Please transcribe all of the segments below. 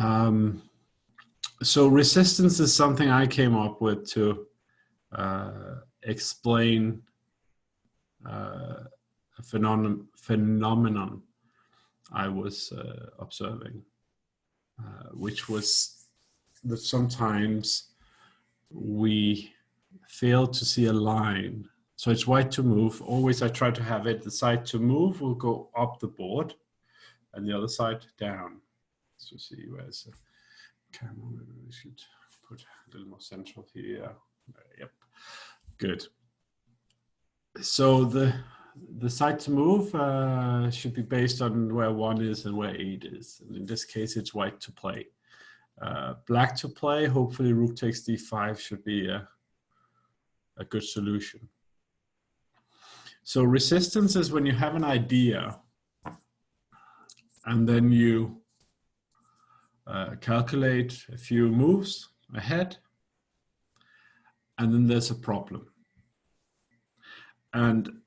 Um, so resistance is something I came up with to explain a phenomenon I was observing, which was that sometimes we fail to see a line. So it's white to move. Always I try to have it, the side to move will go up the board and the other side down. So see where's the camera? Maybe we should put a little more central here. Yep, good. So the side to move should be based on where 1 is and where 8 is. And in this case, it's white to play. Black to play, hopefully rook takes d5 should be a good solution. So resistance is when you have an idea and then you calculate a few moves ahead, and then there's a problem. And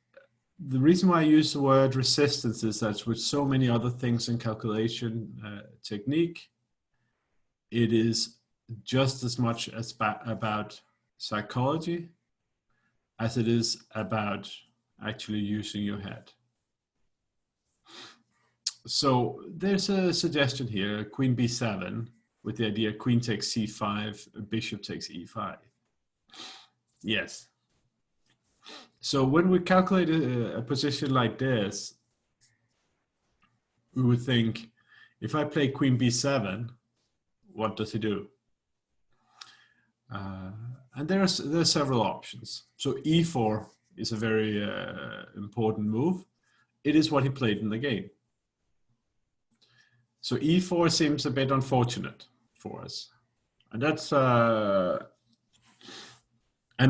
the reason why I use the word resistance is that with so many other things in calculation technique, it is just as much as about psychology as it is about actually using your head. So there's a suggestion here, queen b7, with the idea queen takes c5, bishop takes e5. Yes. So when we calculate a position like this, we would think, if I play queen b7, what does he do? And there are several options. So e4 is a very important move. It is what he played in the game. So e4 seems a bit unfortunate for us. And that's, and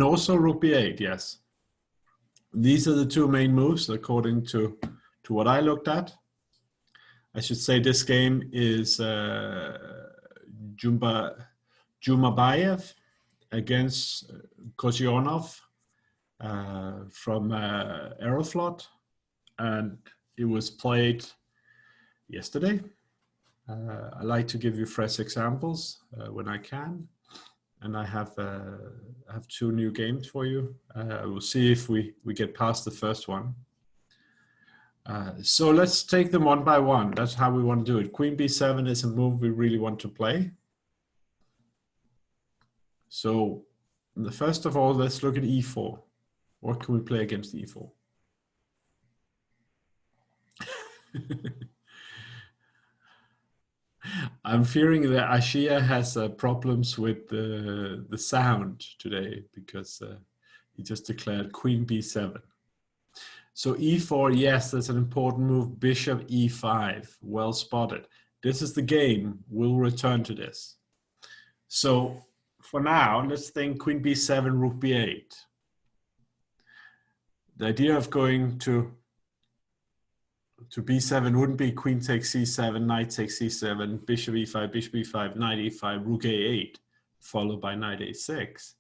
also rook b8, yes. These are the two main moves according to what I looked at. I should say this game is Jumabyev against Kozionov from Aeroflot, and it was played yesterday. I like to give you fresh examples when I can, and I have 2 new games for you. We'll see if we get past the first one. So let's take them one by one. That's how we want to do it. Queen b7 is a move we really want to play. So first of all, let's look at e4. What can we play against e4? I'm fearing that Ashia has problems with the sound today because he just declared queen b7. So e4, yes, that's an important move. Bishop e5, well spotted. This is the game. We'll return to this. So for now, let's think queen b7, rook b8. The idea of going to b7 wouldn't be queen takes c7, knight takes c7, bishop e5, knight e5, rook a8, followed by knight a6.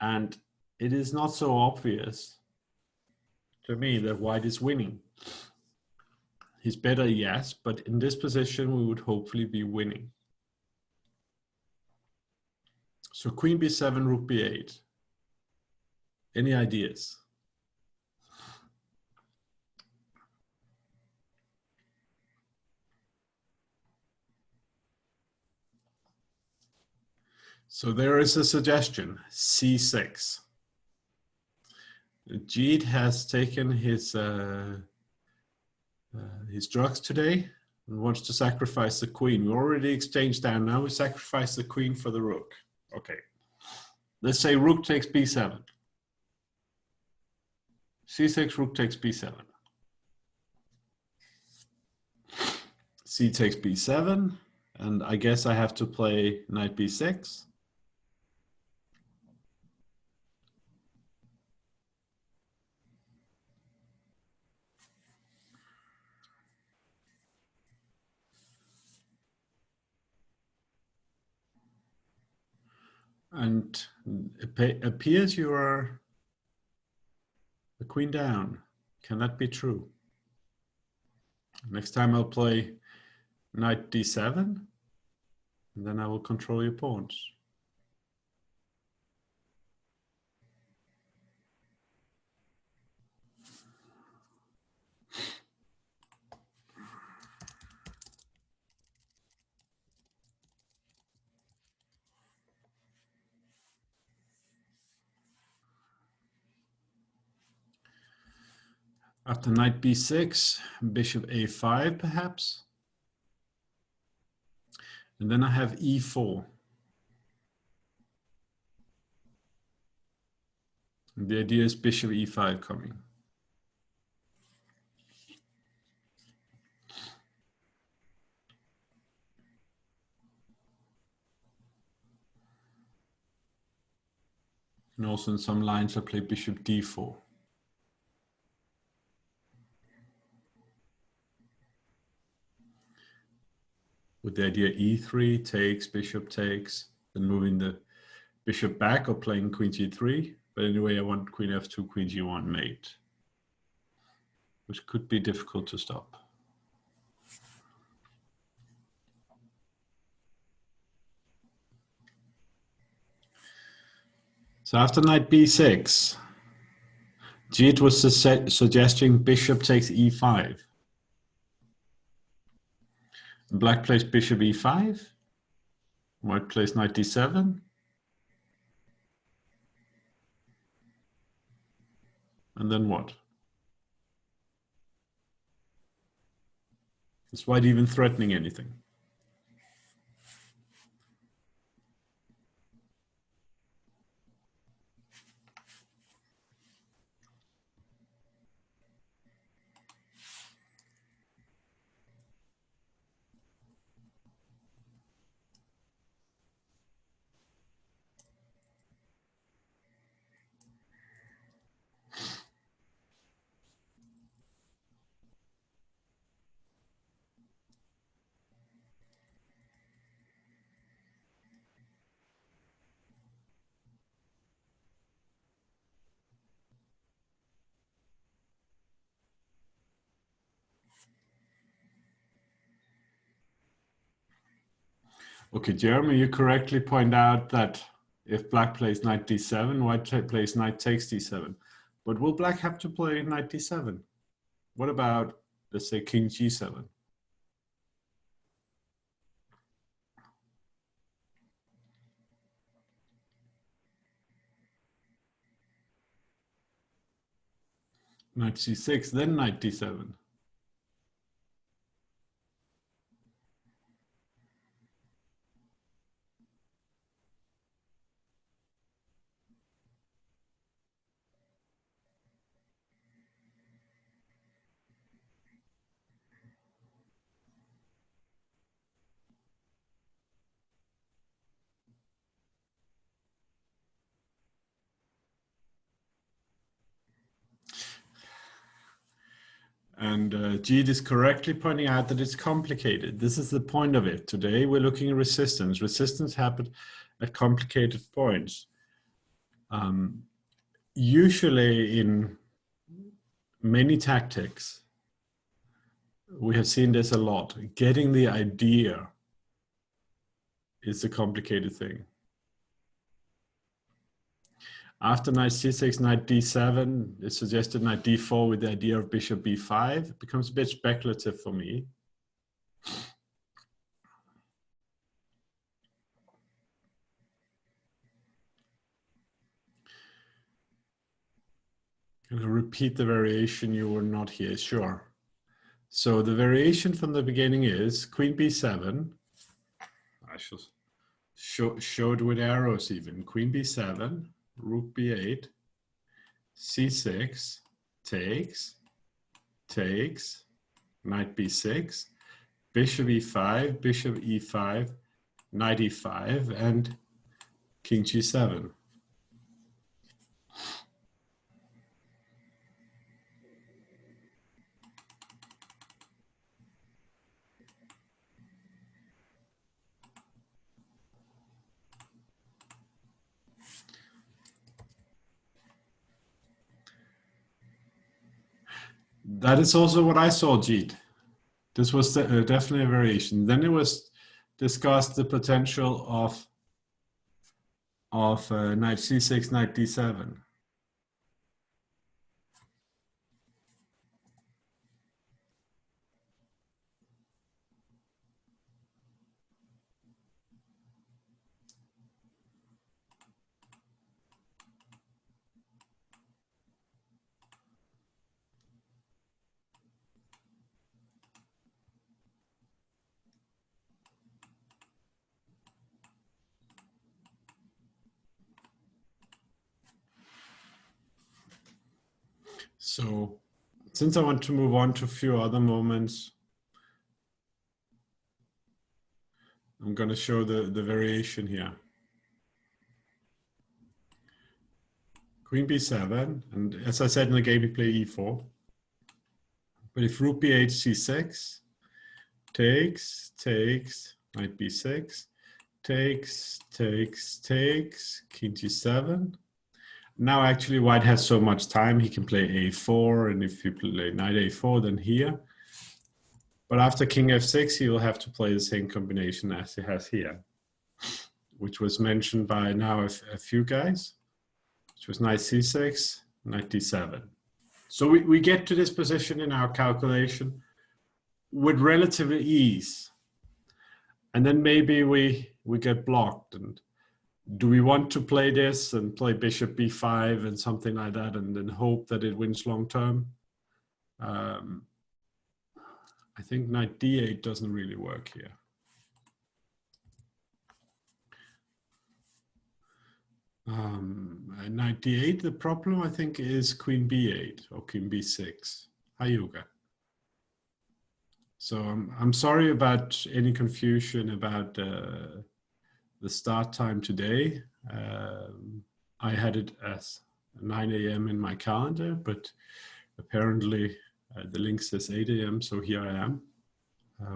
And it is not so obvious to me that white is winning. He's better, yes, but in this position we would hopefully be winning. So queen b7, rook b8. Any ideas? So there is a suggestion, c6. Jeet has taken his drugs today and wants to sacrifice the queen. We already exchanged down, now we sacrifice the queen for the rook. Okay, let's say rook takes b7. c6, rook takes b7. C takes b7, and I guess I have to play knight b6. And it appears you are the queen down. Can that be true? Next time I'll play knight d7 And then I will control your pawns. After knight b6, bishop a5 perhaps. And then I have e4. And the idea is bishop e5 coming. And also in some lines I play bishop d4. With the idea e3 takes, bishop takes, then moving the bishop back or playing queen g3. But anyway, I want queen f2, queen g1 mate, which could be difficult to stop. So after knight b6, Jeet was suggesting bishop takes e5. Black plays bishop e5. White plays knight d7. And then what? Is white even threatening anything? Okay, Jeremy, you correctly point out that if black plays knight d7, white plays knight takes d7. But will black have to play knight d7? What about, let's say, king g7? Knight c6, then knight d7. And Jeet is correctly pointing out that it's complicated. This is the point of it. Today we're looking at resistance. Resistance happens at complicated points. Usually in many tactics, we have seen this a lot. Getting the idea is a complicated thing. After knight c6, knight d7, it's suggested knight d4 with the idea of bishop b5. It becomes a bit speculative for me. I'm going to repeat the variation, you were not here, sure. So the variation from the beginning is queen b7. I shall show it with arrows even. Queen b7. Rook b8, c6, takes, knight b6, bishop e5, bishop e5, knight e5, and king g7. That is also what I saw, Jeet. This was definitely a variation. Then it was discussed the potential of knight c6, knight d7. So since I want to move on to a few other moments, I'm going to show the variation here. Queen b7, and as I said in the game, we play e4. But if rook b8, c6, takes, knight b6, takes, king g7. Now actually white has so much time, he can play a4, and if you play knight a4, then here. But after king f6, he will have to play the same combination as he has here, which was mentioned by now a few guys, which was knight c6, knight d7. So we get to this position in our calculation with relative ease. And then maybe we get blocked. And do we want to play this and play bishop b5 and something like that and then hope that it wins long term? I think knight d8 doesn't really work here. Knight d8, the problem I think is queen b8 or queen b6. Hi, Yoga. So I'm sorry about any confusion about the start time today. I had it as 9 a.m. in my calendar, but apparently the link says 8 a.m. So here I am.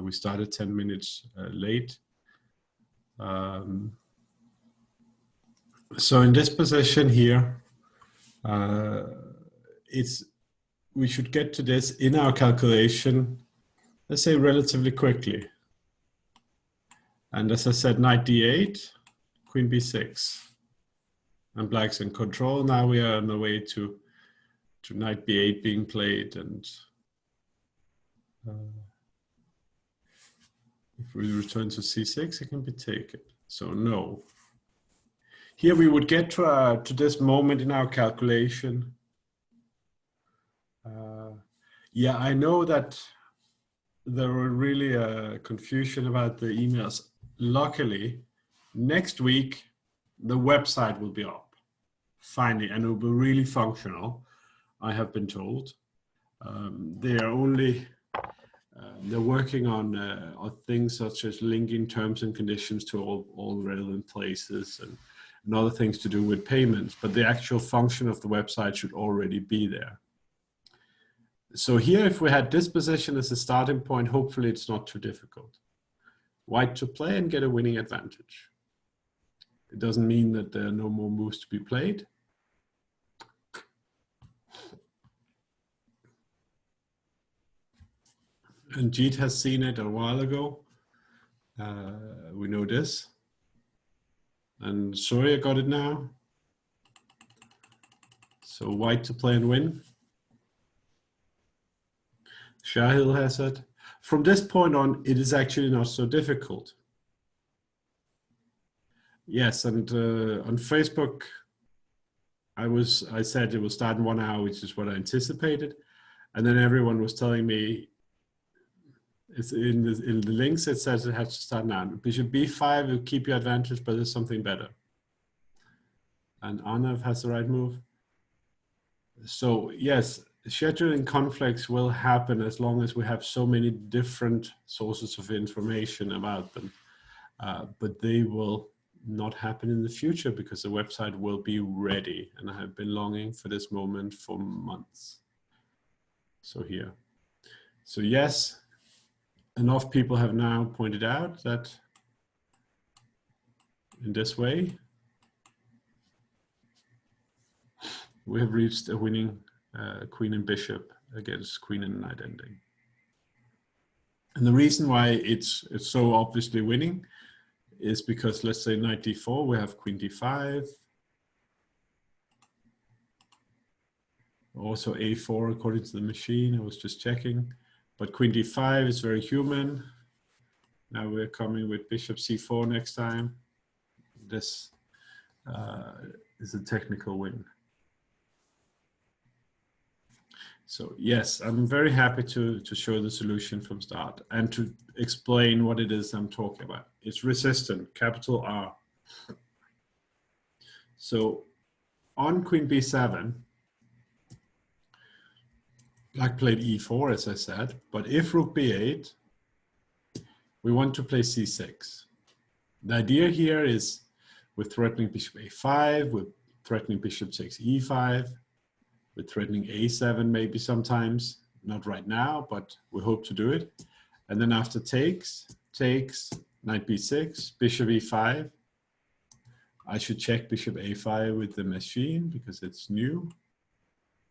We started 10 minutes late. So in this position here, we should get to this in our calculation, let's say relatively quickly. And as I said, knight d8, queen b6. And black's in control. Now we are on the way to knight b8 being played. And if we return to c6, it can be taken. So no. Here we would get to this moment in our calculation. Yeah, I know that there were really confusion about the emails. Luckily, next week, the website will be up, finally, and it will be really functional, I have been told. They're working on things such as linking terms and conditions to all relevant places and other things to do with payments, but the actual function of the website should already be there. So here, if we had this position as a starting point, hopefully it's not too difficult. White to play and get a winning advantage. It doesn't mean that there are no more moves to be played. And Jeet has seen it a while ago. We know this. And Surya got it now. So white to play and win. Shahil has it. From this point on, it is actually not so difficult. Yes, and on Facebook, I said it will start in 1 hour, which is what I anticipated. And then everyone was telling me, it's in the links, it says it has to start now. Bishop b5 will keep your advantage, but there's something better. And Arnav has the right move. So yes, scheduling conflicts will happen as long as we have so many different sources of information about them. But they will not happen in the future because the website will be ready. And I have been longing for this moment for months. So here. So yes, enough people have now pointed out that in this way, we have reached a winning queen and bishop against queen and knight ending. And the reason why it's so obviously winning is because, let's say knight d4, we have queen d5. Also a4 according to the machine, I was just checking. But queen d5 is very human. Now we're coming with bishop c4 next time. This is a technical win. So yes, I'm very happy to show the solution from start and to explain what it is I'm talking about. It's resistant, capital R. So on queen b7, black played e4, as I said, but if rook b8, we want to play c6. The idea here is we're threatening bishop a5, we're threatening bishop takes e5, we're threatening a7 maybe sometimes, not right now, but we hope to do it. And then after takes, knight b6, bishop e5. I should check bishop a5 with the machine because it's new.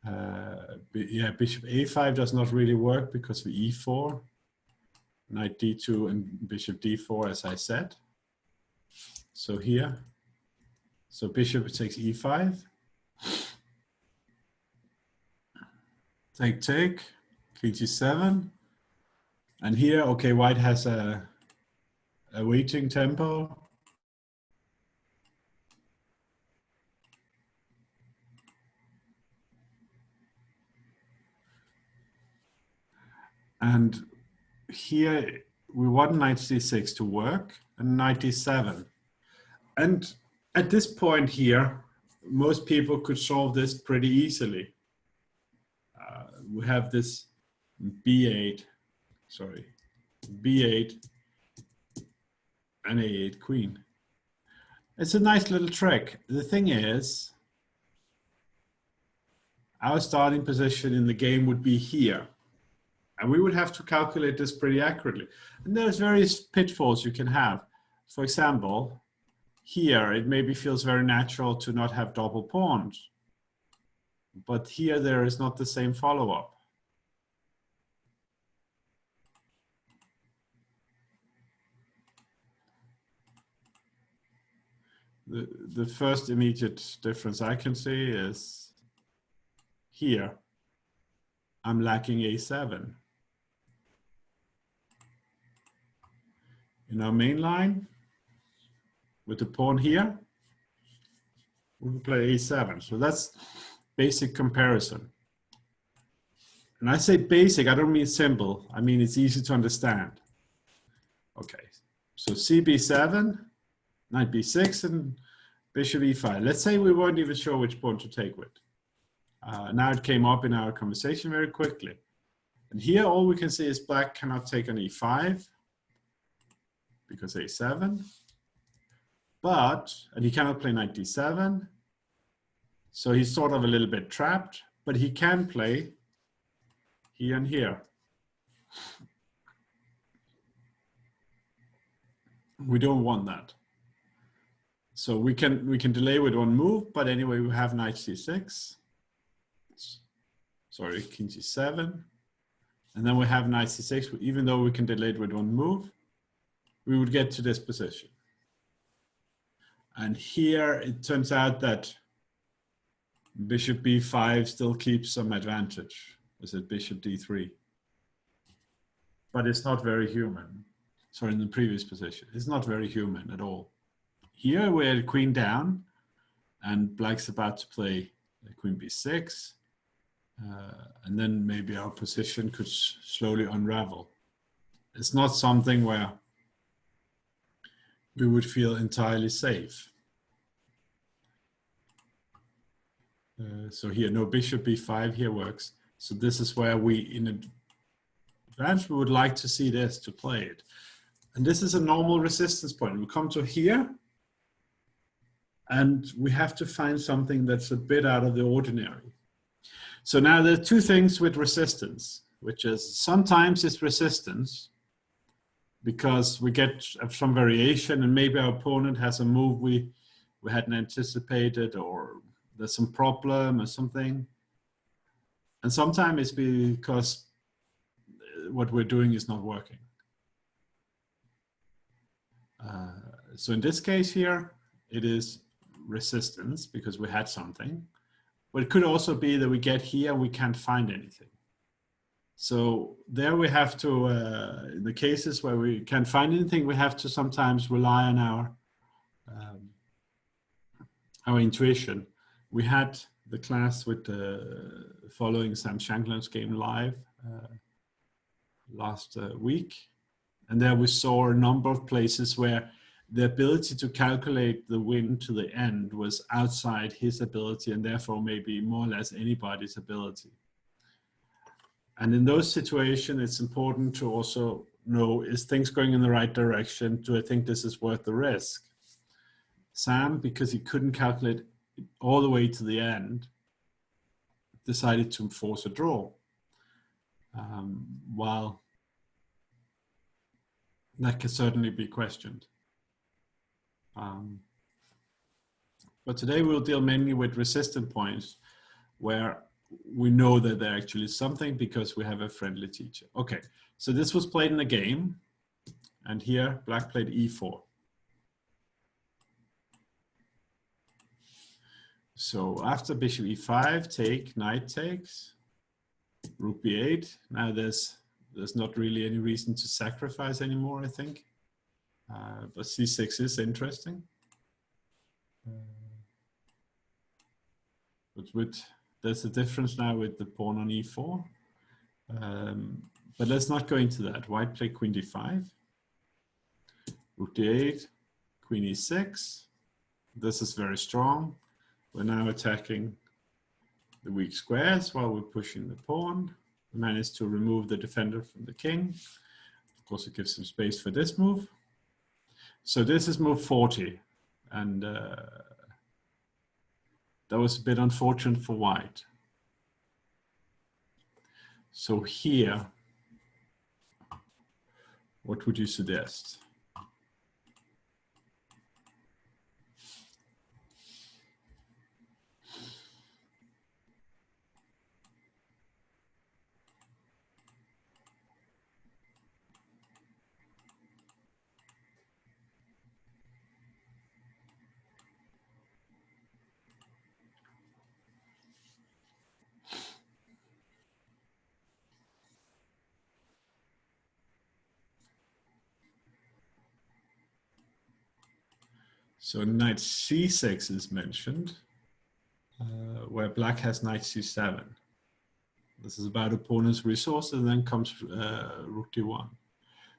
Yeah, bishop a5 does not really work because of e4. Knight d2 and bishop d4, as I said. So here, so bishop takes e5. Take, king g7. And here, okay, white has a waiting tempo. And here we want knight c6 to work and knight d7. And at this point here, most people could solve this pretty easily. We have this b8 and a8 queen. It's a nice little trick. The thing is, our starting position in the game would be here. And we would have to calculate this pretty accurately. And there's various pitfalls you can have. For example, here it maybe feels very natural to not have double pawns. But here there is not the same follow-up. The first immediate difference I can see is here. I'm lacking a7. In our main line, with the pawn here, we will play a7. So that's basic comparison. And I say basic, I don't mean simple. I mean it's easy to understand. Okay, so cb7, knight b6, and bishop e5. Let's say we weren't even sure which pawn to take with. Now it came up in our conversation very quickly. And here all we can see is black cannot take on e5 because a7. And he cannot play knight d7. So he's sort of a little bit trapped, but he can play here and here. We don't want that. So we can delay with one move, but anyway, we have knight c6. Sorry, king g7. And then we have knight c6. Even though we can delay it with one move, we would get to this position. And here it turns out that bishop b5 still keeps some advantage. Is it bishop d3? But it's not very human. Sorry, in the previous position, it's not very human at all. Here we're queen down, and black's about to play queen b6. And then maybe our position could slowly unravel. It's not something where we would feel entirely safe. So here, no bishop b5 here works. So this is where we, in advance, we would like to see this to play it. And this is a normal resistance point. We come to here, and we have to find something that's a bit out of the ordinary. So now there are two things with resistance, which is sometimes it's resistance because we get some variation and maybe our opponent has a move we hadn't anticipated, or there's some problem or something. And sometimes it's because what we're doing is not working. So in this case here, it is resistance because we had something, but it could also be that we get here, we can't find anything. So there we have to, in the cases where we can't find anything, we have to sometimes rely on our intuition. We had the class with following Sam Shankland's game live last week. And there we saw a number of places where the ability to calculate the win to the end was outside his ability and therefore maybe more or less anybody's ability. And in those situations, it's important to also know, is things going in the right direction? Do I think this is worth the risk? Sam, because he couldn't calculate all the way to the end, decided to force a draw. While that can certainly be questioned. But today we'll deal mainly with resistant points where we know that there actually is something because we have a friendly teacher. Okay, so this was played in a game, and here black played e4. So after bishop e5, take, knight takes, rook b8. Now there's not really any reason to sacrifice anymore, I think. But c6 is interesting. But there's a difference now with the pawn on e4. But let's not go into that. White played queen d5, rook d8, queen e6. This is very strong. We're now attacking the weak squares while we're pushing the pawn. We managed to remove the defender from the king. Of course, it gives some space for this move. So this is move 40. And that was a bit unfortunate for white. So here, what would you suggest? So knight c6 is mentioned, where black has knight c7. This is about opponent's resources, and then comes rook d1.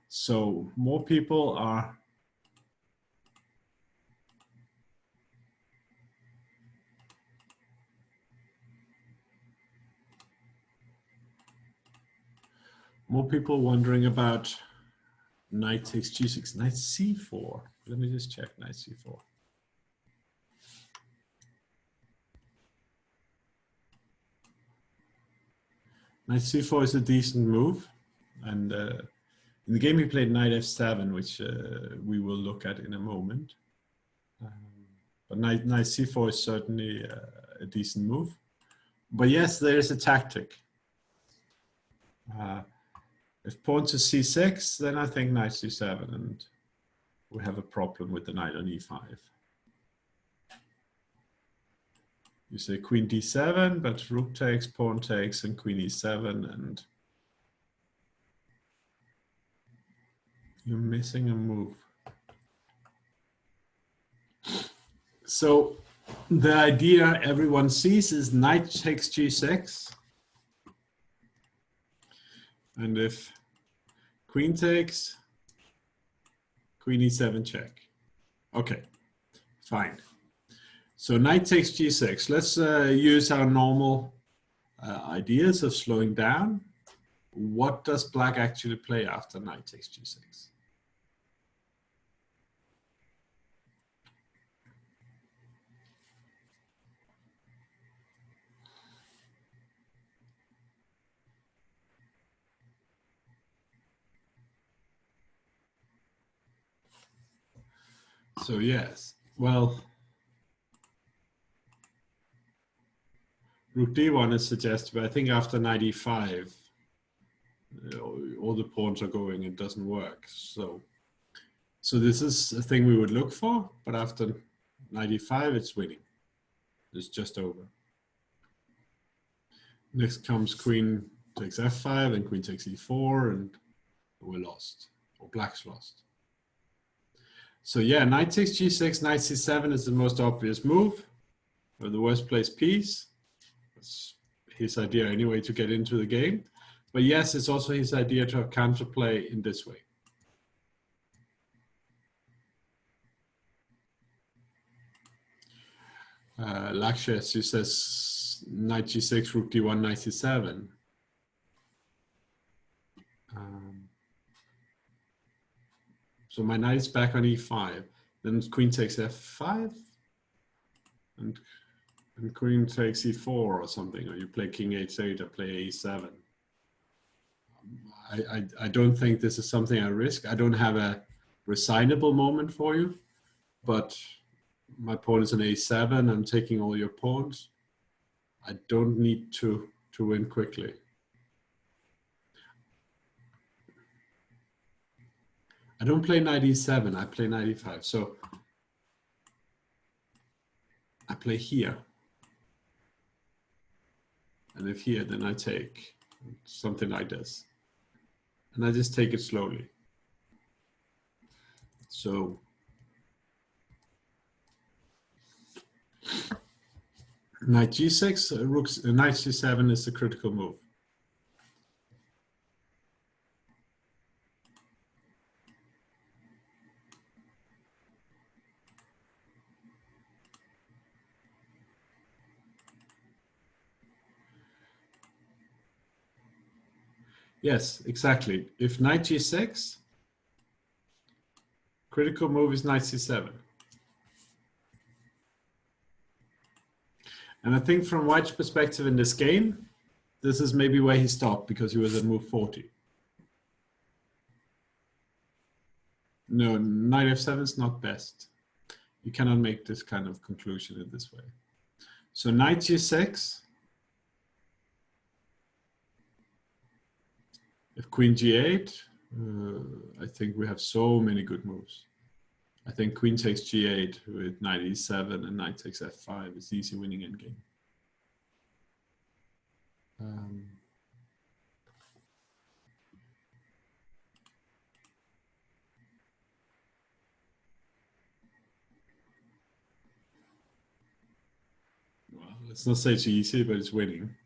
So more people are wondering about knight takes g6, knight c4. Let me just check knight c4. Knight c4 is a decent move, and in the game he played knight f7, which we will look at in a moment. But knight c4 is certainly a decent move. But yes, there is a tactic. If pawn to c6, then I think knight c7, and we have a problem with the knight on e5. You say queen d7, but rook takes, pawn takes, and queen e7, and you're missing a move. So the idea everyone sees is knight takes g6, and if queen takes, queen e7 check. Okay, fine. So knight takes g6. Let's use our normal ideas of slowing down. What does black actually play after knight takes g6? So yes, well, rook d1 is suggested, but I think after knight e5, all the pawns are going, it doesn't work. So So this is a thing we would look for, but after 95, it's winning. It's just over. Next comes queen takes f5 and queen takes e4, and we're lost, or black's lost. So yeah, knight takes g6, knight c7 is the most obvious move, or the worst place piece. That's his idea anyway to get into the game. But yes, it's also his idea to have counterplay in this way. Lakshya, he says knight g6, rook d1, knight c7. So my knight is back on e5. Then queen takes f5, and queen takes e4 or something, or you play king h8 or play a7. I don't think this is something I risk. I don't have a resignable moment for you, but my pawn is on a7. I'm taking all your pawns. I don't need to win quickly. I don't play knight e7, I play knight e5. So I play here. And if here, then I take something like this. And I just take it slowly. So knight g6, knight c7 is the critical move. Yes, exactly. If knight g6, critical move is knight c7. And I think from White's perspective in this game, this is maybe where he stopped because he was at move 40. No, knight f7 is not best. You cannot make this kind of conclusion in this way. So knight g6. If queen g8, I think we have so many good moves. I think queen takes g8 with knight e7 and knight takes f5 is easy winning endgame. Well, let's not say it's easy, but it's winning.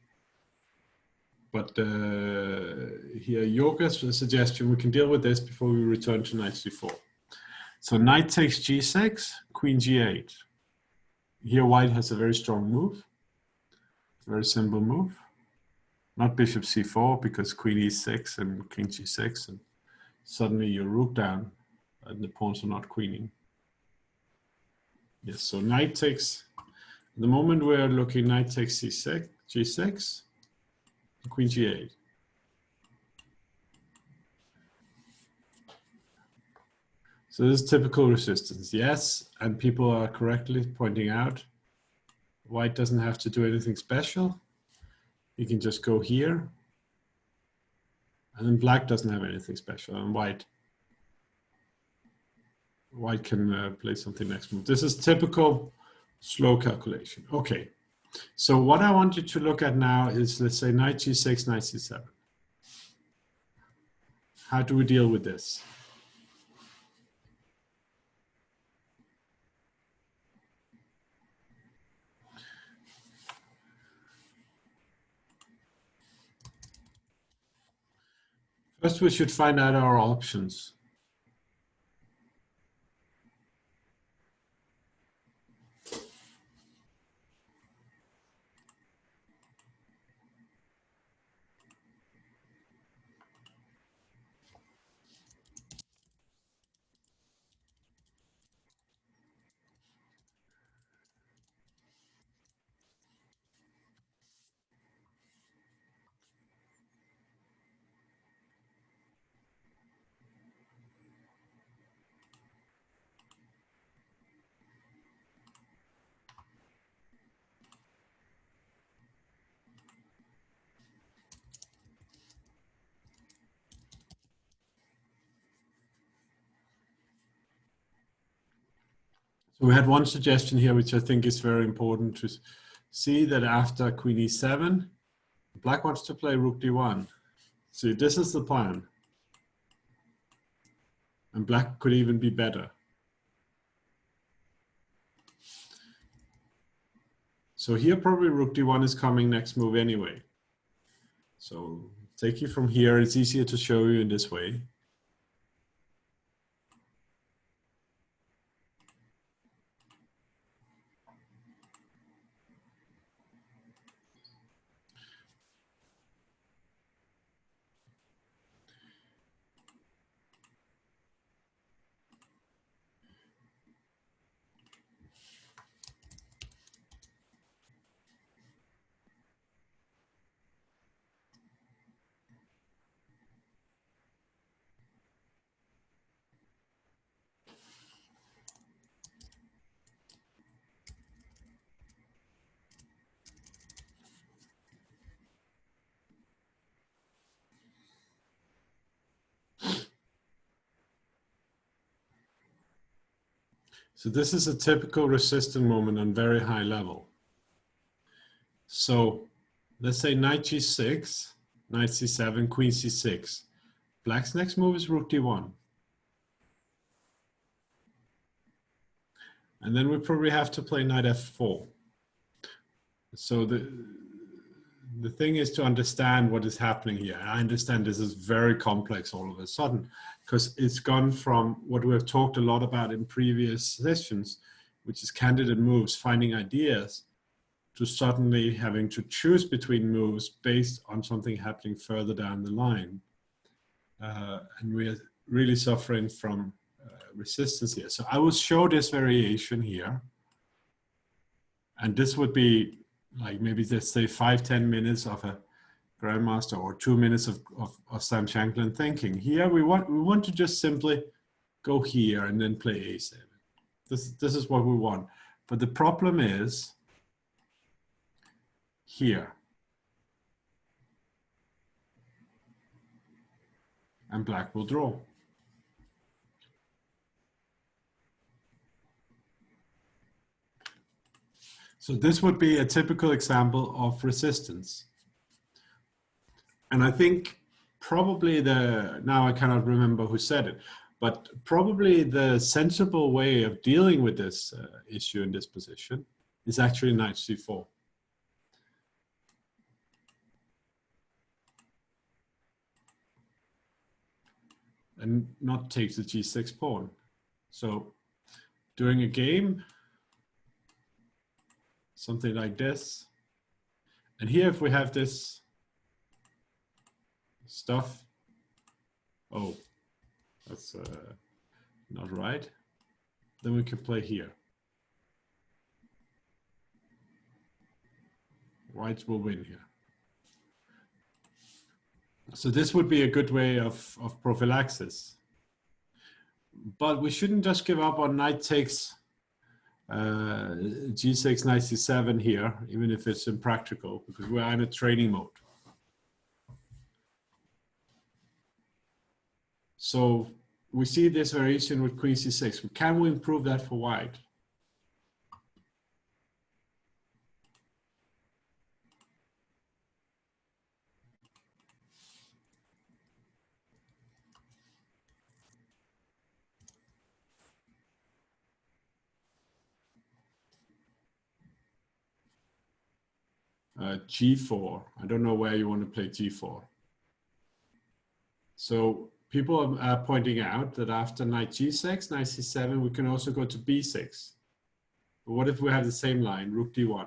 But here, Yoga's suggestion, we can deal with this before we return to knight c4. So knight takes g6, queen g8. Here White has a very strong move, very simple move. Not bishop c4 because queen e6 and king g6, and suddenly you're rook down and the pawns are not queening. Yes, so knight takes, the moment we're looking, knight takes c6, g6, queen g8. So this is typical resistance, yes, and people are correctly pointing out White doesn't have to do anything special. He can just go here, and then Black doesn't have anything special, and White can play something next move. This is typical slow calculation. Okay, so what I want you to look at now is, let's say, knight g6, knight c7. How do we deal with this? First, we should find out our options. So we had one suggestion here, which I think is very important to see, that after queen e7, black wants to play rook d1. See, this is the plan. And black could even be better. So here probably rook d1 is coming next move anyway. So take you from here, it's easier to show you in this way. So this is a typical resistant moment on very high level. So let's say knight g6, knight c7, queen c6. Black's next move is rook d1. And then we probably have to play knight f4. So the thing is to understand what is happening here. I understand this is very complex all of a sudden, because it's gone from what we have talked a lot about in previous sessions, which is candidate moves, finding ideas, to suddenly having to choose between moves based on something happening further down the line. And we're really suffering from resistance here. So I will show this variation here. And this would be like maybe let's say 5-10 minutes of a grandmaster, or 2 minutes of Sam Shankland thinking. Here we want to just simply go here and then play a7. This is what we want. But the problem is here. And black will draw. So this would be a typical example of resistance. And I think probably now I cannot remember who said it, but probably the sensible way of dealing with this issue in this position is actually knight c4. And not take the g6 pawn. So during a game, something like this. And here if we have this stuff, oh, that's not right, then we can play here. Whites will win here. So this would be a good way of prophylaxis. But we shouldn't just give up on knight takes g6, knight c7 here, even if it's impractical, because we're in a training mode. So we see this variation with queen c6. Can we improve that for white? G4. I don't know where you want to play G4. So people are pointing out that after knight G6, knight C7, we can also go to B6. But what if we have the same line, rook D1?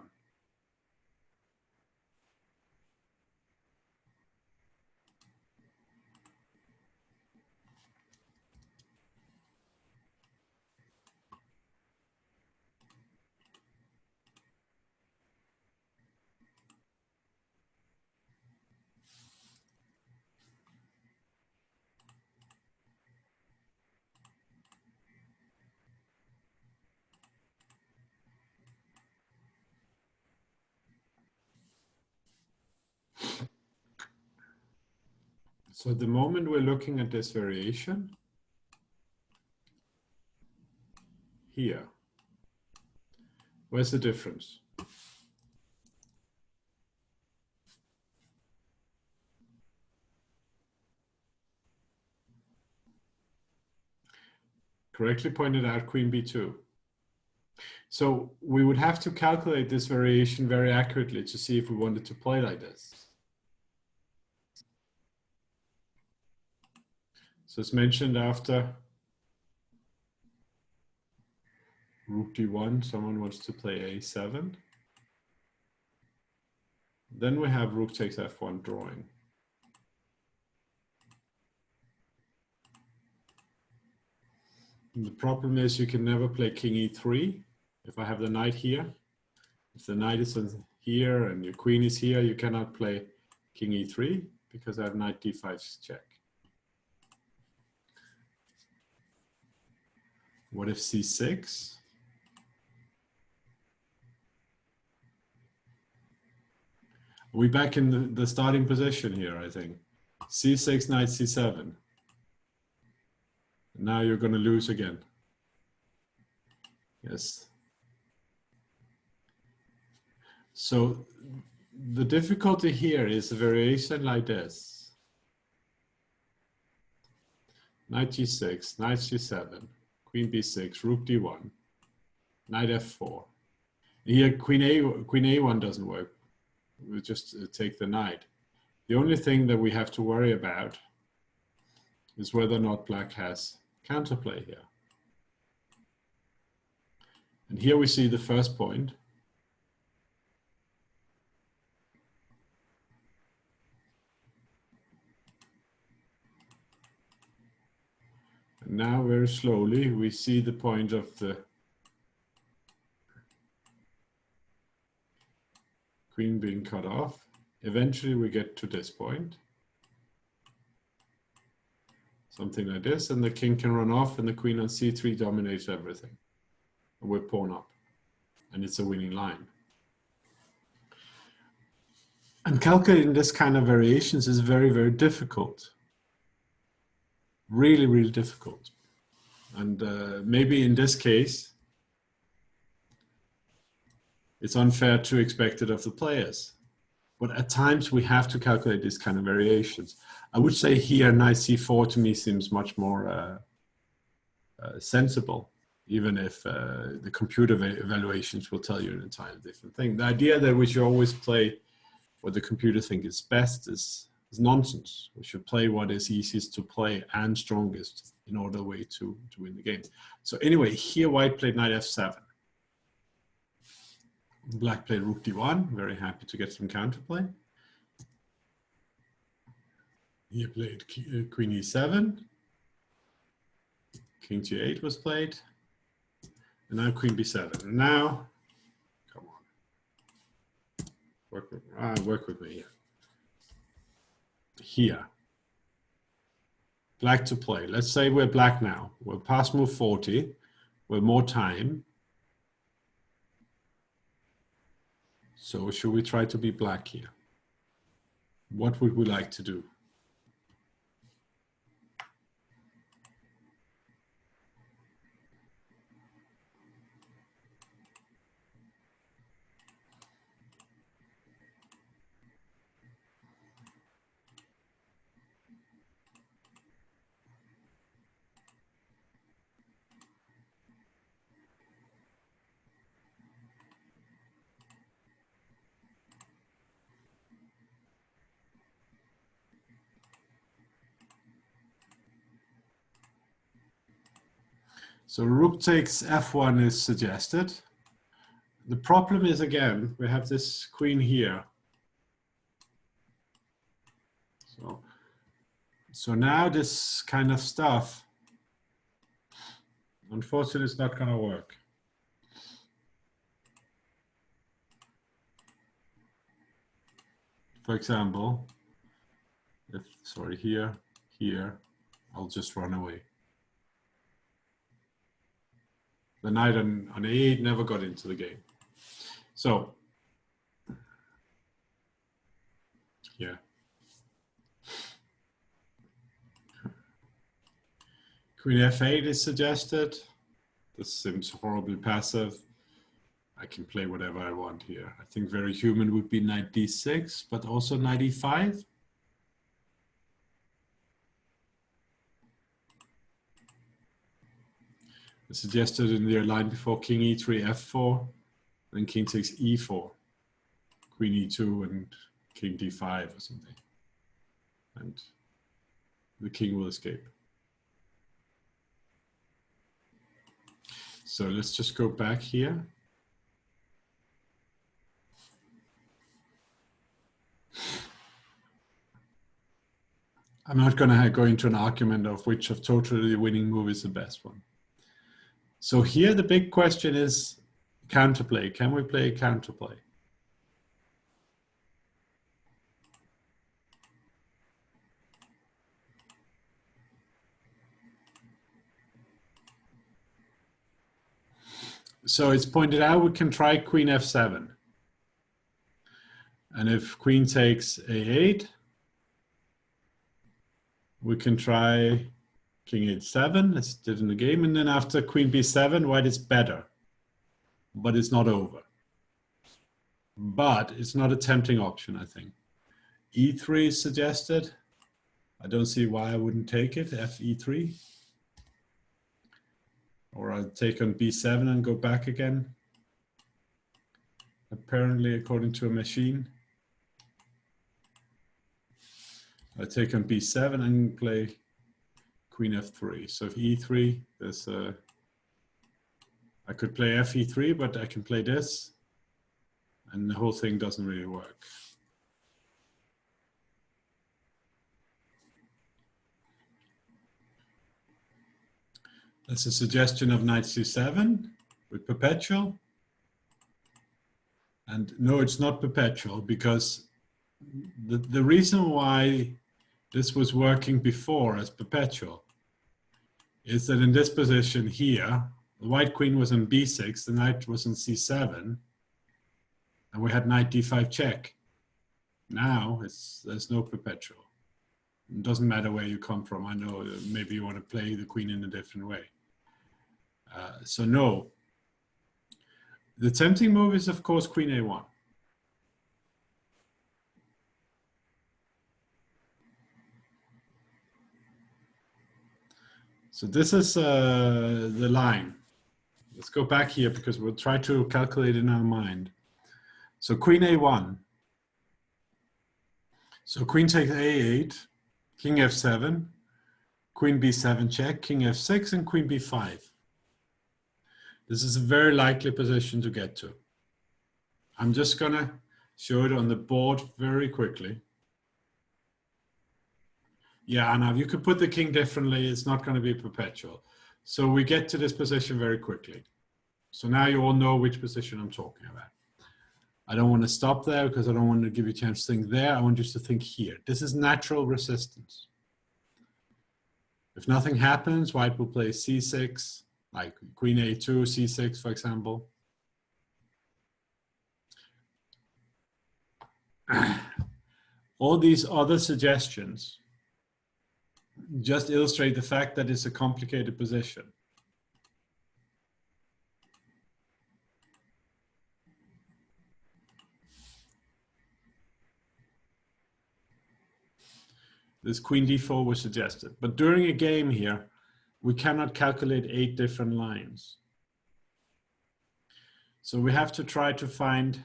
So the moment we're looking at this variation here, Where's the difference? Correctly pointed out queen b2. So we would have to calculate this variation very accurately to see if we wanted to play like this. So it's mentioned after rook d1, someone wants to play a7. Then we have rook takes f1 drawing. And the problem is you can never play king e3. If I have the knight here, if the knight is here and your queen is here, you cannot play king e3 because I have knight d5 check. What if c6? Are we back in the starting position here, I think. c6, knight c7. Now you're going to lose again. Yes. So the difficulty here is a variation like this. Knight g6, knight c7, queen b6, rook d1, knight f4. Here queen a1 doesn't work. We'll just take the knight. The only thing that we have to worry about is whether or not black has counterplay here. And here we see the first point. And now very slowly we see the point of the queen being cut off. Eventually we get to this point. Something like this, and the king can run off and the queen on c3 dominates everything. And we're pawn up. And it's a winning line. And calculating this kind of variations is very, very difficult. Really, really difficult. And maybe in this case, it's unfair to expect it of the players. But at times we have to calculate these kind of variations. I would say here knight c4 to me seems much more sensible, even if the computer evaluations will tell you an entirely different thing. The idea that we should always play what the computer thinks is best is nonsense. We should play what is easiest to play and strongest in order to win the game. So anyway, here white played knight f7. Black played rook d1, very happy to get some counterplay. He played queen e7. King g8 was played. And now queen b7. And now, come on. Work with me here. Here. Black to play. Let's say we're black now. We're past move 40. We're more time. So should we try to be black here? What would we like to do? So rook takes f1 is suggested. The problem is, again, we have this queen here. So now this kind of stuff, unfortunately, it's not going to work. For example, here, I'll just run away. The knight on a8 never got into the game. So, yeah. Queen f8 is suggested. This seems horribly passive. I can play whatever I want here. I think very human would be knight d6, but also knight e5. I suggested in the line before king e3, f4, then king takes e4, queen e2, and king d5 or something. And the king will escape. So let's just go back here. I'm not going to go into an argument of which of totally the winning move is the best one. So here the big question is counterplay. Can we play a counterplay? So it's pointed out we can try queen f7. And if queen takes a8, we can try king h7, as it did in the game. And then after queen b7, white is better. But it's not over. But it's not a tempting option, I think. e3 is suggested. I don't see why I wouldn't take it, fe3. Or I'll take on b7 and go back again. Apparently, according to a machine. I take on b7 and play queen f3. So if e3, there's a... I could play fe3, but I can play this. And the whole thing doesn't really work. That's a suggestion of knight c7 with perpetual. And no, it's not perpetual, because the reason why this was working before as perpetual is that in this position here, the white queen was on b6, the knight was on c7, and we had knight d5 check. Now there's no perpetual. It doesn't matter where you come from. I know maybe you want to play the queen in a different way. So no. The tempting move is, of course, queen a1. So this is the line. Let's go back here because we'll try to calculate in our mind. So queen a1. So queen takes a8, king f7, queen b7 check, king f6, and queen b5. This is a very likely position to get to. I'm just going to show it on the board very quickly. Yeah, Anna, you could put the king differently. It's not going to be perpetual. So we get to this position very quickly. So now you all know which position I'm talking about. I don't want to stop there because I don't want to give you a chance to think there. I want you to think here. This is natural resistance. If nothing happens, white will play c6, like queen a2, c6, for example. All these other suggestions just illustrate the fact that it's a complicated position. This queen d4 was suggested. But during a game here, we cannot calculate 8 different lines. So we have to try to find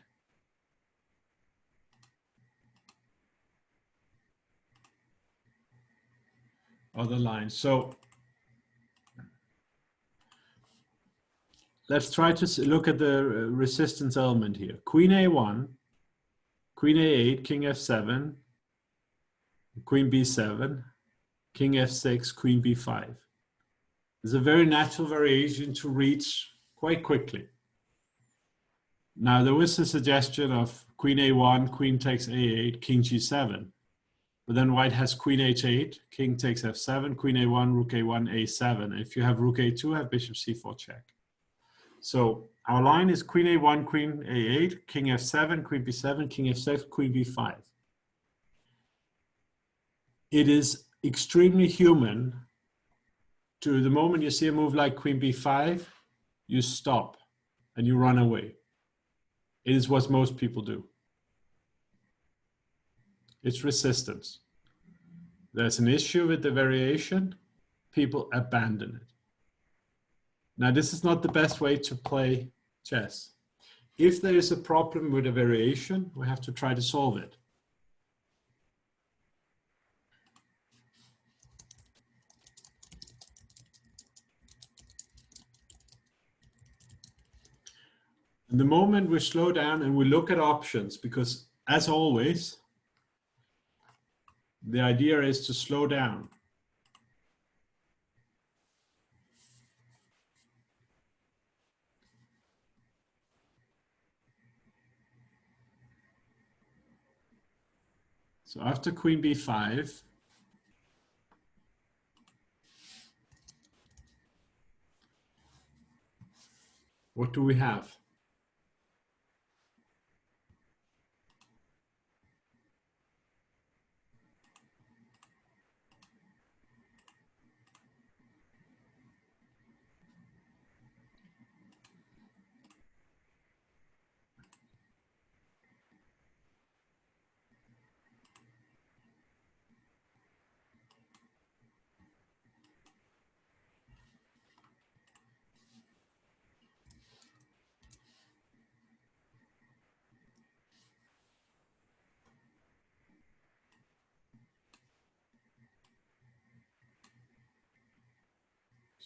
other lines. So let's try to look at the resistance element here. Queen a1, queen a8, king f7, queen b7, king f6, queen b5. There's a very natural variation to reach quite quickly. Now there was a suggestion of queen a1, queen takes a8, king g7. But then white has queen h8, king takes f7, queen a1, rook a1, a7. If you have rook a2, have bishop c4 check. So our line is queen a1, queen a8, king f7, queen b7, king f6, queen b5. It is extremely human to the moment you see a move like queen b5, you stop and you run away. It is what most people do. It's resistance. There's an issue with the variation, people abandon it. Now, this is not the best way to play chess. If there is a problem with a variation, we have to try to solve it. And the moment we slow down and we look at options, because as always, the idea is to slow down. So after queen b5, what do we have?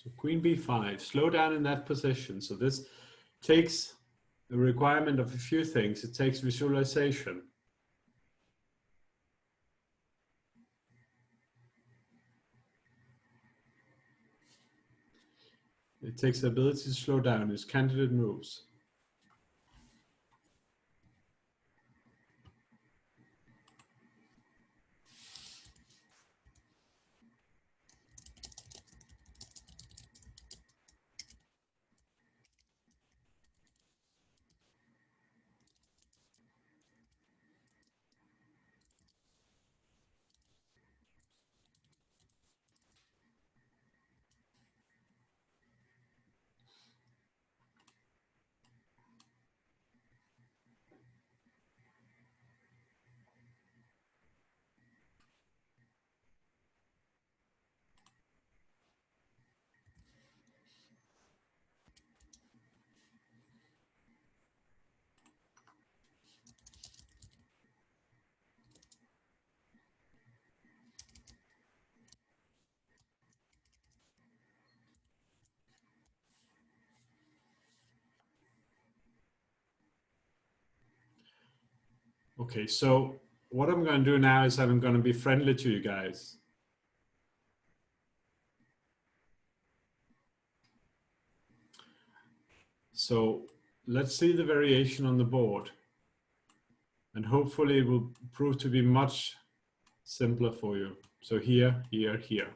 So queen b5, slow down in that position. So this takes the requirement of a few things. It takes visualization. It takes the ability to slow down as candidate moves. Okay, so what I'm going to do now is I'm going to be friendly to you guys. So let's see the variation on the board. And hopefully it will prove to be much simpler for you. So here, here, here.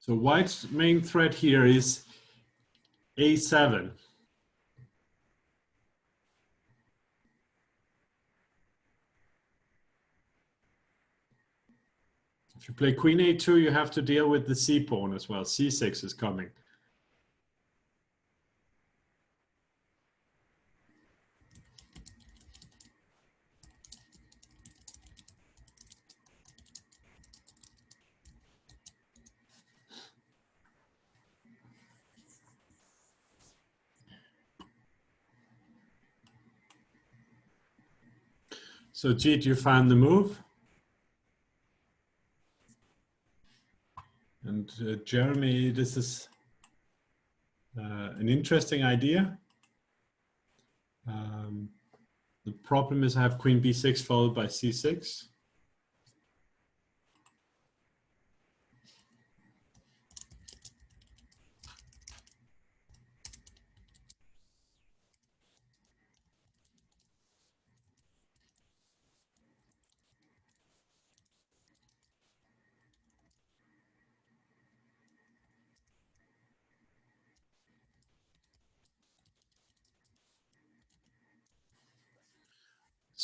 So white's main threat here is a7. If you play queen a2, you have to deal with the c pawn as well. c6 is coming. So Jeet, you found the move. And Jeremy, this is an interesting idea. The problem is I have queen b6 followed by c6.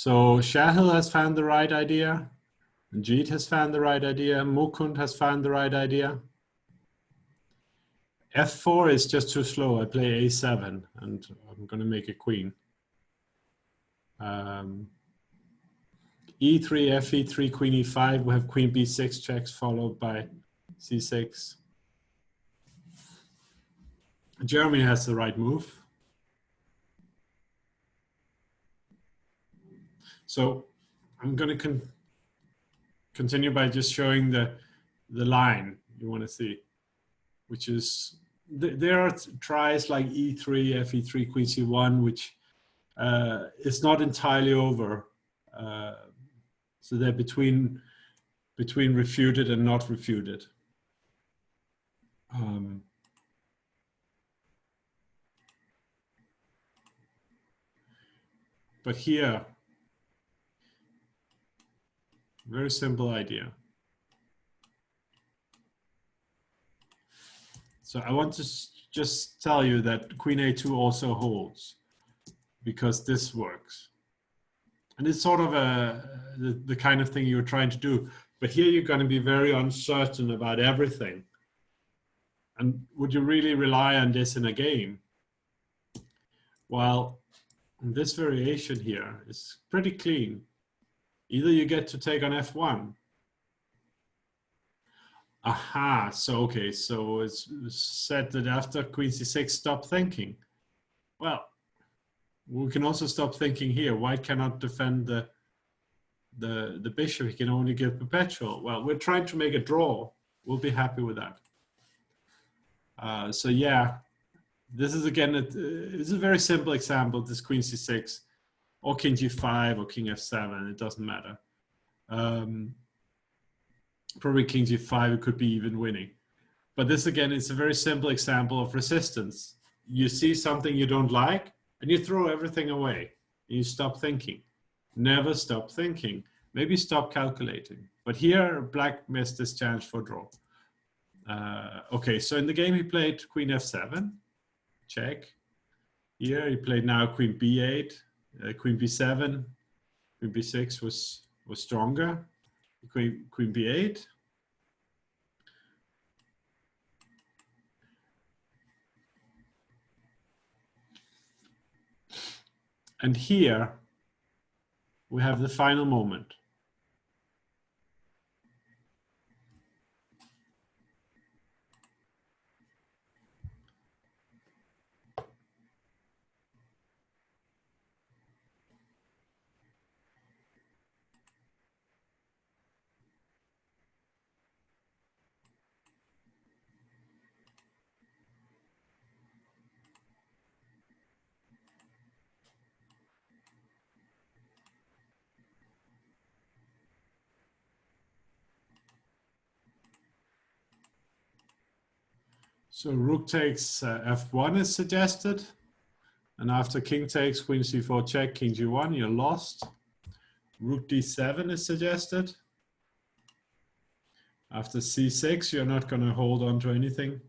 So Shahil has found the right idea. Jeet has found the right idea. Mukund has found the right idea. F4 is just too slow. I play A7 and I'm going to make a queen. E3, Fe3, Queen E5. We have Queen B6 checks followed by C6. Jeremy has the right move. So I'm going to continue by just showing the line you want to see, which is, there are tries like E3, Fe3, Queen C1, which is not entirely over. So they're between refuted and not refuted. But here, very simple idea. So I want to just tell you that Queen A2 also holds, because this works. And it's sort of the kind of thing you're trying to do. But here you're going to be very uncertain about everything. And would you really rely on this in a game? Well, this variation here is pretty clean. Either you get to take on F1. Aha, so okay, so it's said that after Queen C6, stop thinking. Well, we can also stop thinking here. White cannot defend the bishop. He can only give perpetual. Well, we're trying to make a draw. We'll be happy with that. So yeah, this is again, it's a very simple example. This Queen C6 or King G5 or King F7, it doesn't matter. Probably King G5, it could be even winning. But this again, it's a very simple example of resistance. You see something you don't like and you throw everything away. You stop thinking. Never stop thinking. Maybe stop calculating. But here, Black missed this chance for draw. Okay, so in the game he played Queen F7, check. Here he played now Queen B8, Queen B7, Queen B6 was stronger. Queen B8. And here we have the final moment. So rook takes F1 is suggested. And after king takes, Queen C4 check, King G1, you're lost. Rook D7 is suggested. After C6, you're not going to hold on to anything.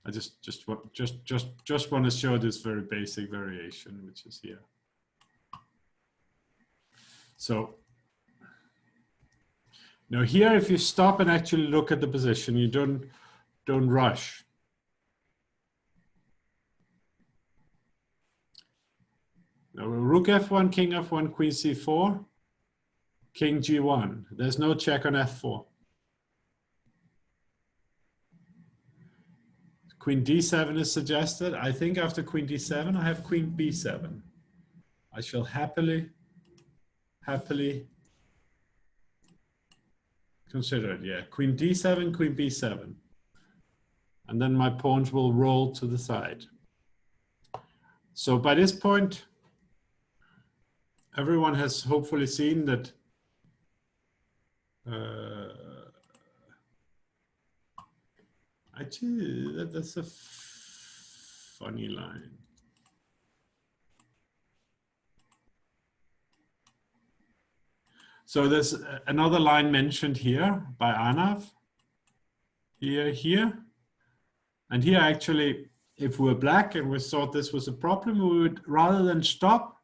I just want to show this very basic variation, which is here. So now here, if you stop and actually look at the position, you don't rush. Now rook F1, King F1, Queen C4, King G1. There's no check on F4. Queen D7 is suggested. I think after Queen D7, I have Queen B7. I shall happily consider it. Yeah, Queen D7, Queen B7. And then my pawns will roll to the side. So by this point, everyone has hopefully seen that actually, that's a funny line. So there's another line mentioned here by Arnav. Here. And here actually, if we're black and we thought this was a problem, we would, rather than stop,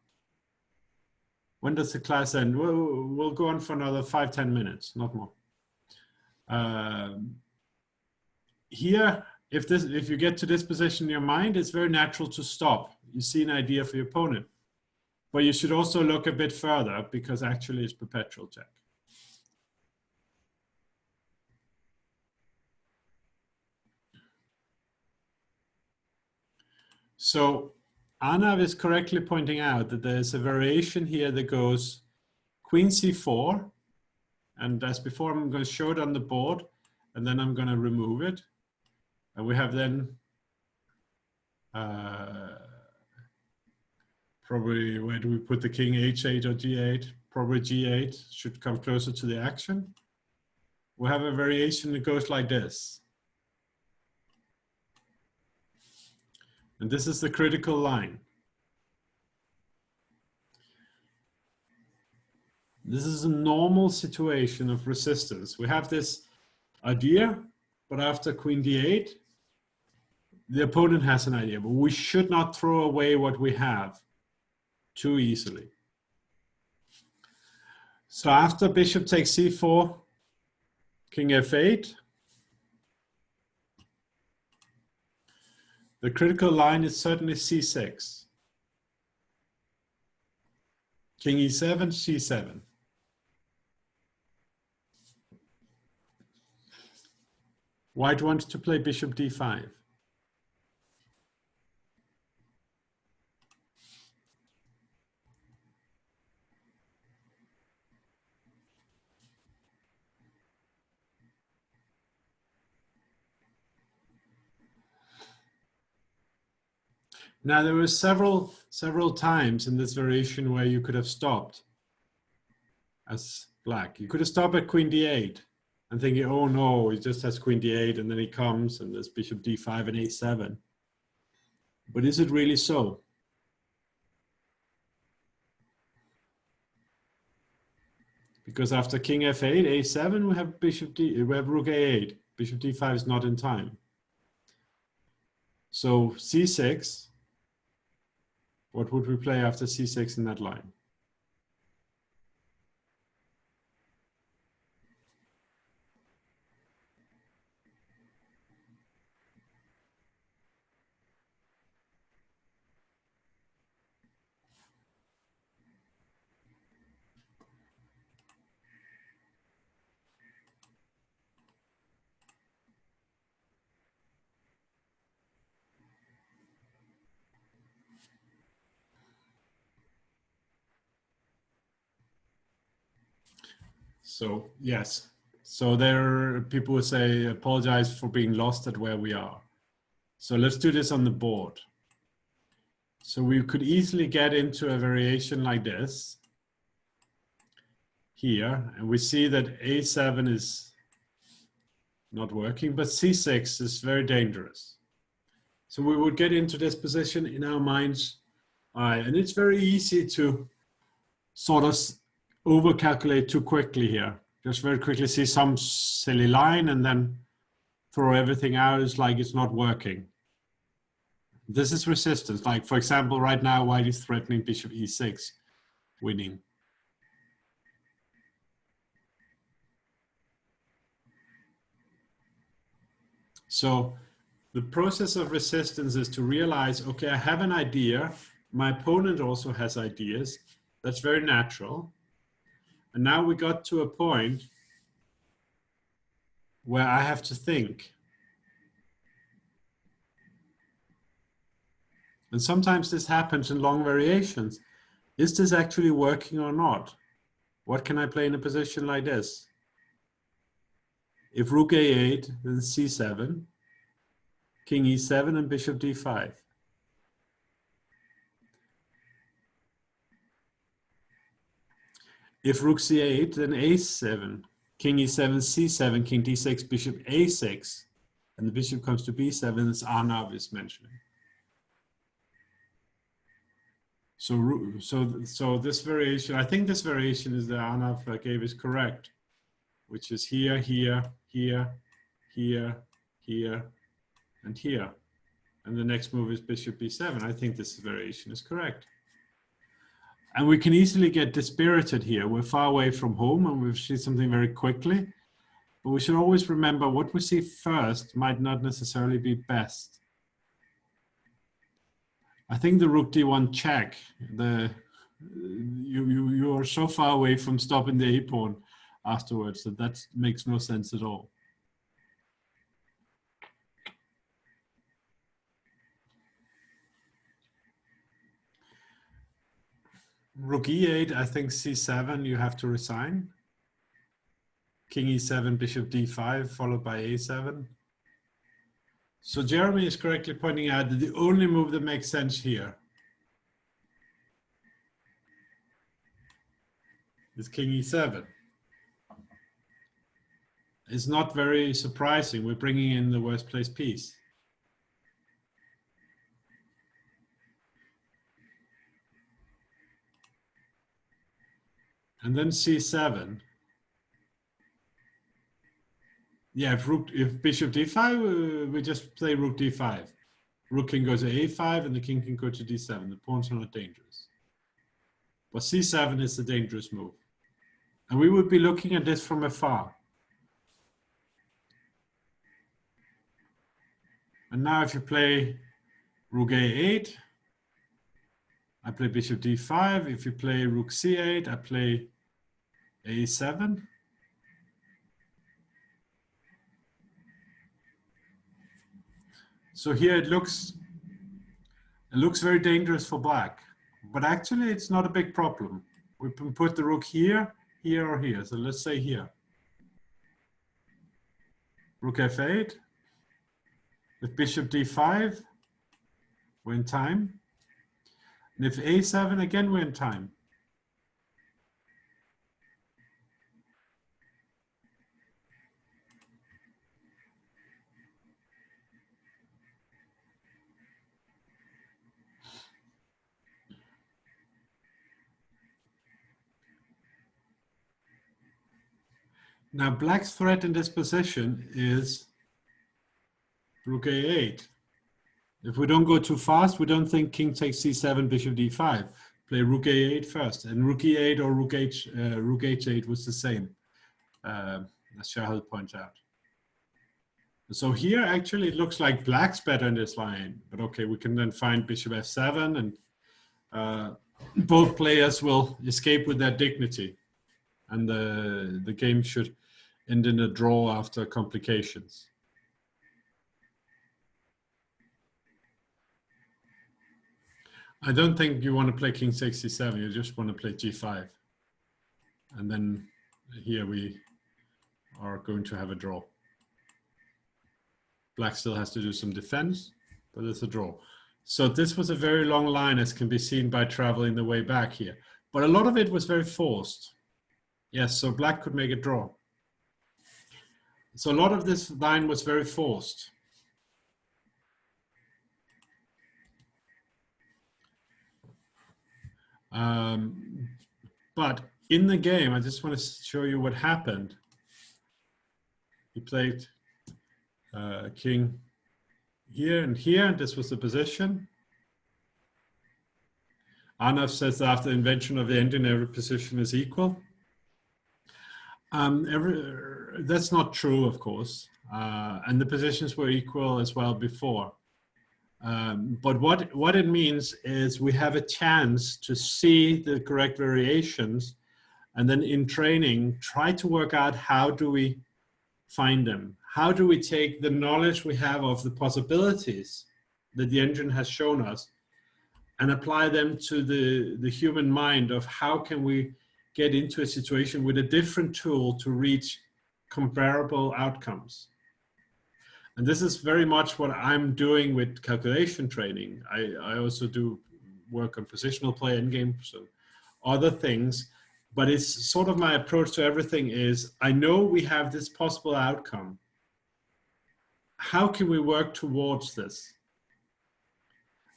when does the class end? We'll go on for another 5-10 minutes, not more. Here, if you get to this position in your mind, it's very natural to stop. You see an idea for your opponent. But you should also look a bit further, because actually it's perpetual check. So Arnav is correctly pointing out that there's a variation here that goes Queen C4, and as before, I'm going to show it on the board, and then I'm going to remove it. And we have then probably, where do we put the king? H8 or G8? Probably G8 should come closer to the action. We have a variation that goes like this. And this is the critical line. This is a normal situation of resistance. We have this idea, but after Queen D8, the opponent has an idea, but we should not throw away what we have too easily. So after bishop takes C4, King F8, the critical line is certainly C6. King E7, C7. White wants to play bishop D5. Now there were several times in this variation where you could have stopped as black. You could have stopped at Queen D8 and thinking, oh no, he just has Queen D8 and then he comes and there's bishop D5 and A7. But is it really so? Because after King F8, A7, we have Rook A8. Bishop D5 is not in time. So C6. What would we play after C6 in that line? So yes, so there are people who say, apologize for being lost at where we are. So let's do this on the board. So we could easily get into a variation like this here, and we see that A7 is not working, but C6 is very dangerous. So we would get into this position in our minds, and it's very easy to sort of overcalculate too quickly here. Just very quickly see some silly line and then throw everything out. It's like it's not working. This is resistance. Like for example, right now, white is threatening bishop E6, winning. So the process of resistance is to realize, okay, I have an idea. My opponent also has ideas. That's very natural. And now we got to a point where I have to think. And sometimes this happens in long variations. Is this actually working or not? What can I play in a position like this? If Rook A8, then C7, King E7 and Bishop D5. If Rook C8, then A7, King E7, C7, King D6, Bishop A6, and the bishop comes to B7, as Arnav is mentioning. So this variation, I think this variation is the Arnav gave is correct, which is here, here, here, here, here, and here. And the next move is bishop b7. I think this variation is correct. And we can easily get dispirited here. We're far away from home and we've seen something very quickly. But we should always remember what we see first might not necessarily be best. I think the rook d1 check, you are so far away from stopping the a pawn afterwards that makes no sense at all. Rook e8, I think c7, you have to resign. King e7, bishop d5, followed by a7. So Jeremy is correctly pointing out that the only move that makes sense here is king e7. It's not very surprising. We're bringing in the worst place piece. And then c7. Yeah, if bishop d5, we just play rook d5. Rook can go to a5 and the king can go to d7. The pawns are not dangerous. But c7 is the dangerous move. And we would be looking at this from afar. And now if you play rook a8, I play bishop d5. If you play rook c8, I play a7. So here it looks very dangerous for black, but actually it's not a big problem. We can put the rook here, here, or here. So let's say here. Rook f8. With bishop d5, we're in time. And if a7, again, we're in time. Now, black's threat in this position is rook a8. If we don't go too fast, we don't think king takes c7, bishop d5. Play rook a8 first, and rook e8 or rook h8 was the same, as Shahal points out. So here, actually, it looks like black's better in this line. But okay, we can then find bishop f7, and both players will escape with their dignity. And the game should end in a draw after complications. I don't think you want to play king 67. You just want to play g5. And then here we are going to have a draw. Black still has to do some defense, but it's a draw. So this was a very long line, as can be seen by traveling the way back here. But a lot of it was very forced. Yes, so black could make a draw. So a lot of this line was very forced. But in the game, I just want to show you what happened. He played king here and here, and this was the position. Arnav says after the invention of the engine, every position is equal. That's not true, of course. And the positions were equal as well before. But what it means is we have a chance to see the correct variations, and then in training, try to work out how do we find them? How do we take the knowledge we have of the possibilities that the engine has shown us and apply them to the human mind of how can we get into a situation with a different tool to reach comparable outcomes. And this is very much what I'm doing with calculation training. I also do work on positional play, endgame, so other things, but it's sort of my approach to everything is, I know we have this possible outcome. How can we work towards this?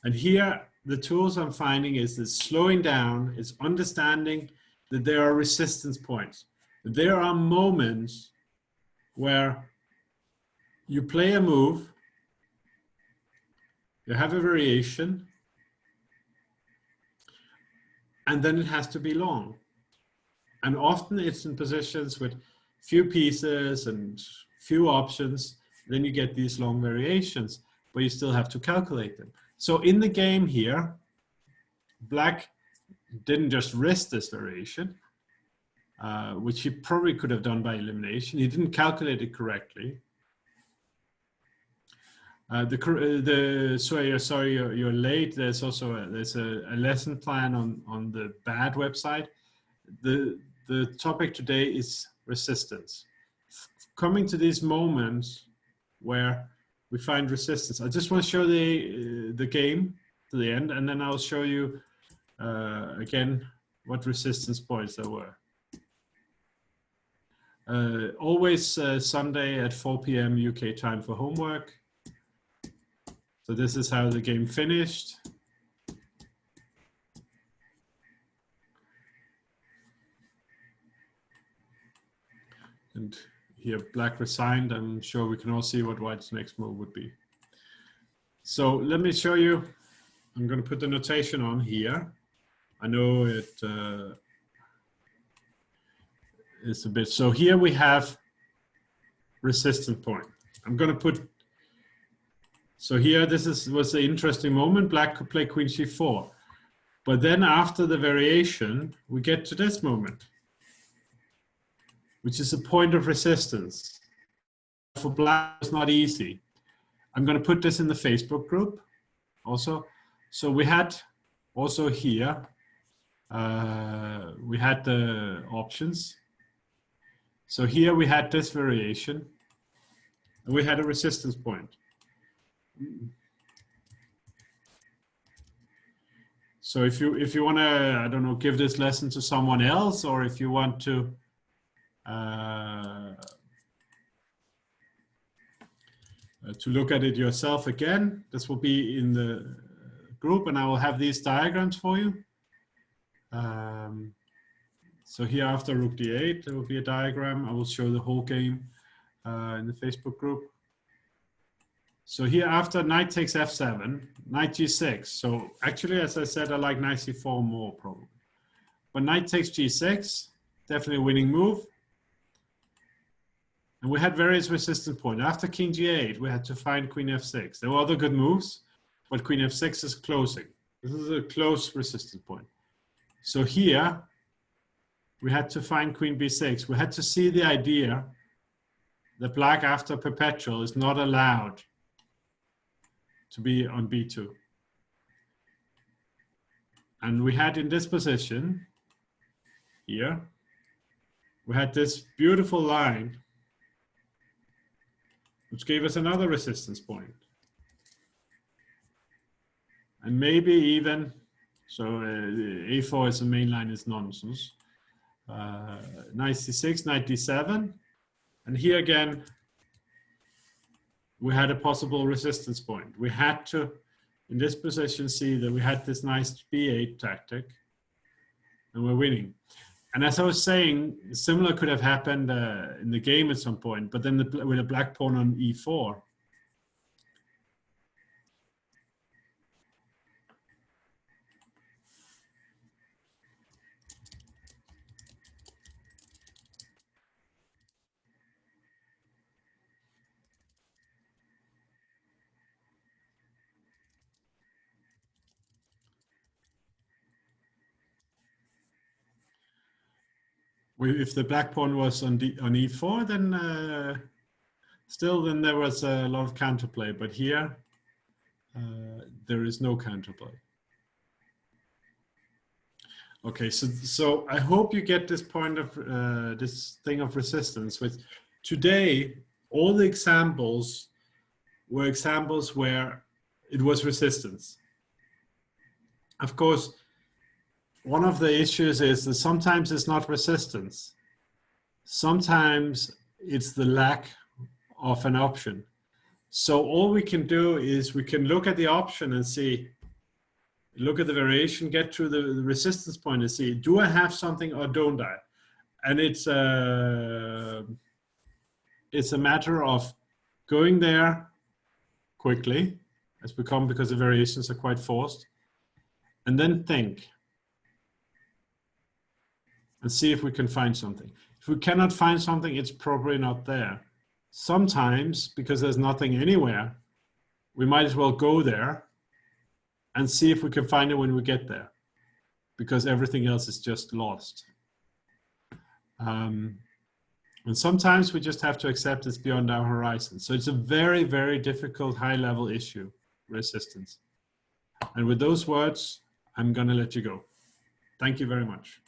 And here, the tools I'm finding is this slowing down, it's understanding that there are resistance points. There are moments where you play a move You have a variation, and then it has to be long. And often it's in positions with few pieces and few options. Then you get these long variations, but you still have to calculate them. So in the game here, black didn't just risk this variation, which he probably could have done by elimination. He didn't calculate it correctly. Sorry, you're late. There's also a lesson plan on the BAD website. The topic today is resistance. Coming to these moments where we find resistance, I just want to show the game to the end, and then I'll show you again what resistance points there were. Always Sunday at 4 p.m. UK time for homework. So this is how the game finished. And here black resigned. I'm sure we can all see what white's next move would be. So let me show you. I'm going to put the notation on here. I know it is a bit. So here we have resistance point. I'm going to put. So here, was the interesting moment. Black could play queen c4. But then after the variation, we get to this moment, which is a point of resistance. For black, it's not easy. I'm going to put this in the Facebook group also. So we had also here, we had the options. So here we had this variation, and we had a resistance point. So if you want to, I don't know, give this lesson to someone else, or if you want to look at it yourself again, this will be in the group, and I will have these diagrams for you. So here after rook d8, there will be a diagram. I will show the whole game in the Facebook group. So here after knight takes f7, knight g6. So actually, as I said, I like knight c4 more probably. But knight takes g6, definitely a winning move. And we had various resistance points. After king g8, we had to find queen f6. There were other good moves, but queen f6 is closing. This is a close resistance point. So here, we had to find queen b6. We had to see the idea that black after perpetual is not allowed to be on b2. And we had in this position here, we had this beautiful line which gave us another resistance point. And maybe even, so a4 as a main line is nonsense. Knight c6, knight d7. And here again, we had a possible resistance point. We had to, in this position, see that we had this nice b8 tactic, and we're winning. And as I was saying, similar could have happened in the game at some point, but then with a black pawn on e4. If the black pawn was on e4, then still then there was a lot of counterplay. But here there is no counterplay. Okay, so I hope you get this point of this thing of resistance. With today, all the examples were examples where it was resistance. Of course, one of the issues is that sometimes it's not resistance. Sometimes it's the lack of an option. So all we can do is we can look at the option and see, look at the variation, get to the resistance point and see, do I have something or don't I? And it's a matter of going there quickly It's become because the variations are quite forced. And then think and see if we can find something. If we cannot find something, it's probably not there. Sometimes, because there's nothing anywhere, we might as well go there and see if we can find it when we get there, because everything else is just lost. And sometimes we just have to accept it's beyond our horizon. So it's a very, very difficult high-level issue, resistance. And with those words, I'm going to let you go. Thank you very much.